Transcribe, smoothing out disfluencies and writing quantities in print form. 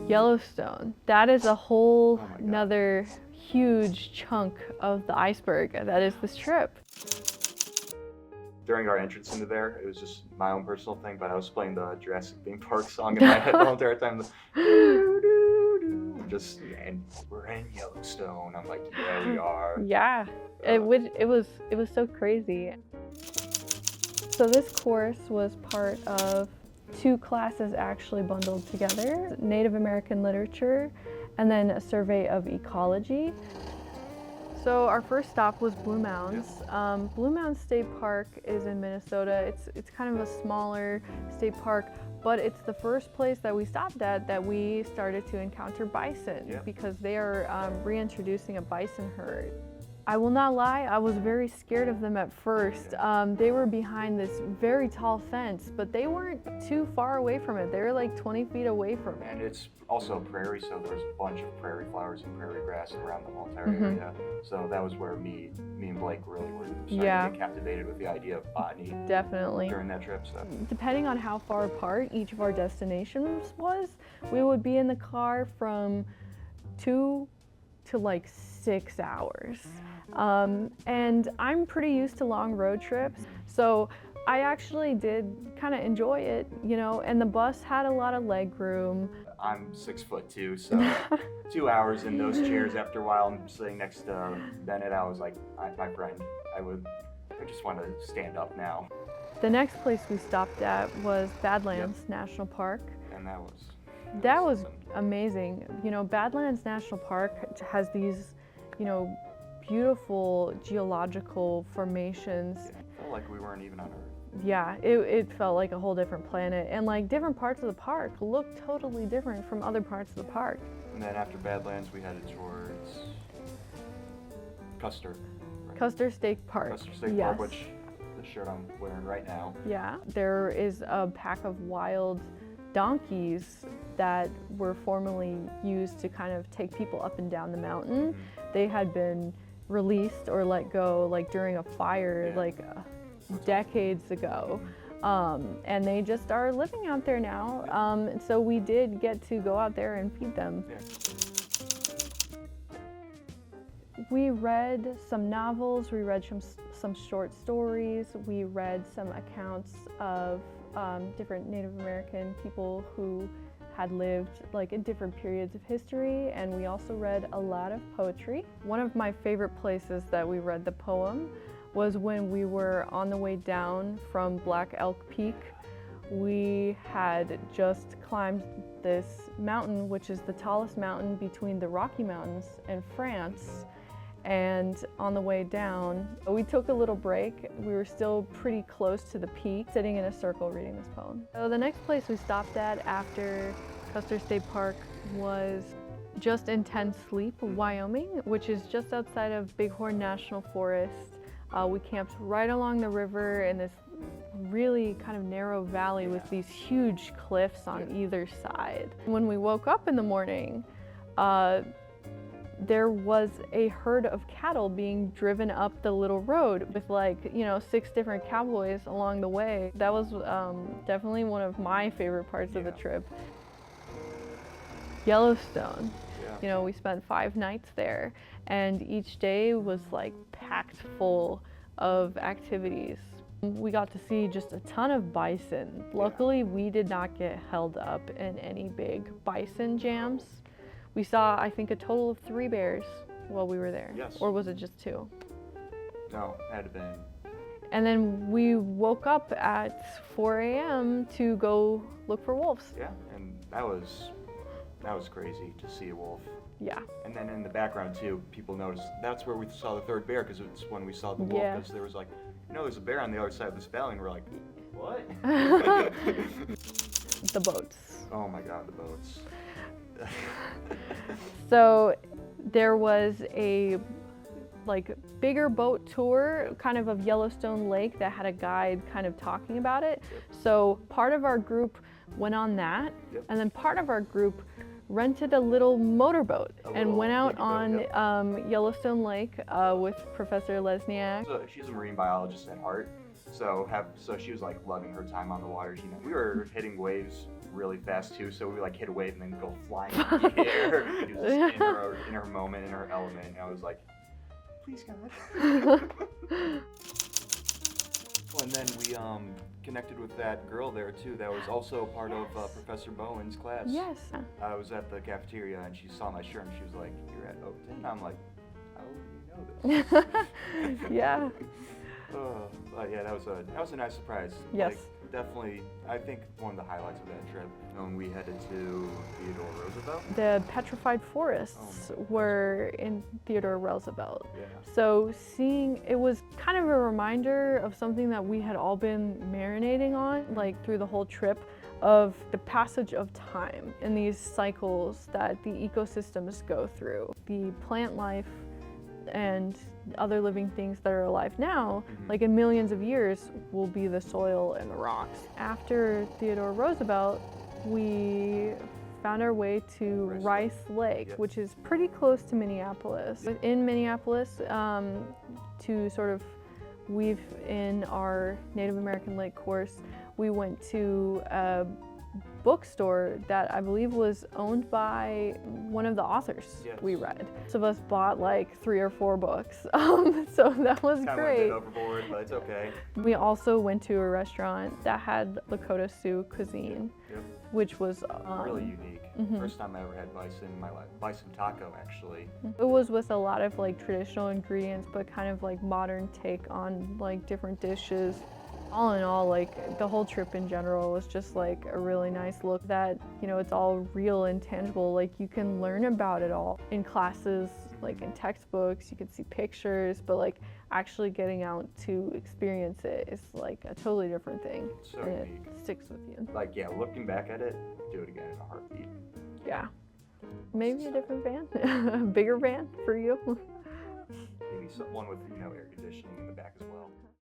Yellowstone. That is a whole Oh my God. another huge chunk of the iceberg that is this trip. During our entrance into there, it was just my own personal thing, but I was playing the Jurassic theme park song in my head the whole entire time. And we're in Yellowstone. I'm like, yeah, we are. Yeah, it was so crazy. So this course was part of 2 classes actually bundled together, Native American literature and then a survey of ecology. So our first stop was Blue Mounds. Blue Mounds State Park is in Minnesota. It's kind of a smaller state park, but it's the first place that we stopped at that we started to encounter bison because they are reintroducing a bison herd. I will not lie, I was very scared of them at first. They were behind this very tall fence, but they weren't too far away from it. They were like 20 feet away from it. And it's also a prairie, so there's a bunch of prairie flowers and prairie grass around the whole entire area. So that was where me and Blake really were starting to get captivated with the idea of botany. Definitely. During that trip. So. Depending on how far apart each of our destinations was, we would be in the car from 2 to like 6 hours. And I'm pretty used to long road trips, so I actually did kind of enjoy it, you know, and the bus had a lot of leg room. I'm 6'2", so 2 hours in those chairs. After a while, I'm sitting next to Bennett. I was like, my friend, I just want to stand up now. The next place we stopped at was Badlands National Park. And that was amazing. You know, Badlands National Park has these, you know, beautiful geological formations. Yeah, it felt like we weren't even on Earth. Yeah, it felt like a whole different planet, and like different parts of the park looked totally different from other parts of the park. And then after Badlands, we headed towards Custer. Right? Custer State Park. Custer State Park, which the shirt I'm wearing right now. Yeah, there is a pack of wild donkeys that were formerly used to kind of take people up and down the mountain. They had been released or let go like during a fire decades ago, and they just are living out there now, and so we did get to go out there and feed them. We read some novels, we read some short stories, we read some accounts of different Native American people who had lived like in different periods of history, and we also read a lot of poetry. One of my favorite places that we read the poem was when we were on the way down from Black Elk Peak. We had just climbed this mountain, which is the tallest mountain between the Rocky Mountains and France. And on the way down, we took a little break. We were still pretty close to the peak, sitting in a circle reading this poem. So the next place we stopped at after Custer State Park was Just Intense Sleep, Wyoming, which is just outside of Bighorn National Forest. We camped right along the river in this really kind of narrow valley with these huge cliffs on either side. When we woke up in the morning, there was a herd of cattle being driven up the little road with 6 different cowboys along the way. That was definitely one of my favorite parts of the trip. Yellowstone. You know, we spent 5 nights there, and each day was like packed full of activities. We got to see just a ton of bison. Luckily, we did not get held up in any big bison jams. We saw, I think, a total of 3 bears while we were there. Yes. Or was it just 2? No, it had been. And then we woke up at 4 a.m. to go look for wolves. Yeah, and that was crazy to see a wolf. Yeah. And then in the background too, people noticed that's where we saw the 3rd bear, because it's when we saw the wolf, because there was like, there's a bear on the other side of this valley, and we're like, what? The boats. Oh my God, the boats. So there was a bigger boat tour kind of Yellowstone Lake that had a guide kind of talking about it. So part of our group went on that, and then part of our group rented a little motorboat and went out on Yellowstone Lake with Professor Lesniak. So she's a marine biologist at heart, So she was like loving her time on the waters. You know, we were hitting waves really fast too, so we would like hit a wave and then go flying in the air. She was just in her moment, in her element, and I was like, please God. And then we connected with that girl there too. That was also part of Professor Bowen's class. Yes. I was at the cafeteria and she saw my shirt and she was like, "You're at Oakton?" And I'm like, "How do you know this?" Yeah. But yeah, that was a nice surprise. Yes. Like, definitely, I think one of the highlights of that trip when we headed to Theodore Roosevelt. The petrified forests were in Theodore Roosevelt. Yeah. So it was kind of a reminder of something that we had all been marinating on, like through the whole trip, of the passage of time and these cycles that the ecosystems go through. The plant life and other living things that are alive now, like in millions of years, will be the soil and the rocks. After Theodore Roosevelt, we found our way to Rice Lake, which is pretty close to Minneapolis. In Minneapolis, to sort of weave in our Native American lake course, we went to a bookstore that I believe was owned by one of the authors we read. Most of us bought like 3 or 4 books, so that was Kinda great. went overboard, but it's okay. We also went to a restaurant that had Lakota Sioux cuisine, which was really unique. First time I ever had bison in my life. Bison taco, actually. It was with a lot of like traditional ingredients, but kind of like modern take on like different dishes. All in all, like the whole trip in general was just like a really nice look that, you know, it's all real and tangible. Like you can learn about it all in classes, like in textbooks, you can see pictures, but like actually getting out to experience it is like a totally different thing. So and unique. It sticks with you. Like, yeah, looking back at it, do it again in a heartbeat. Yeah. Maybe a different van, a bigger van for you. Maybe one with, you know, air conditioning in the back as well.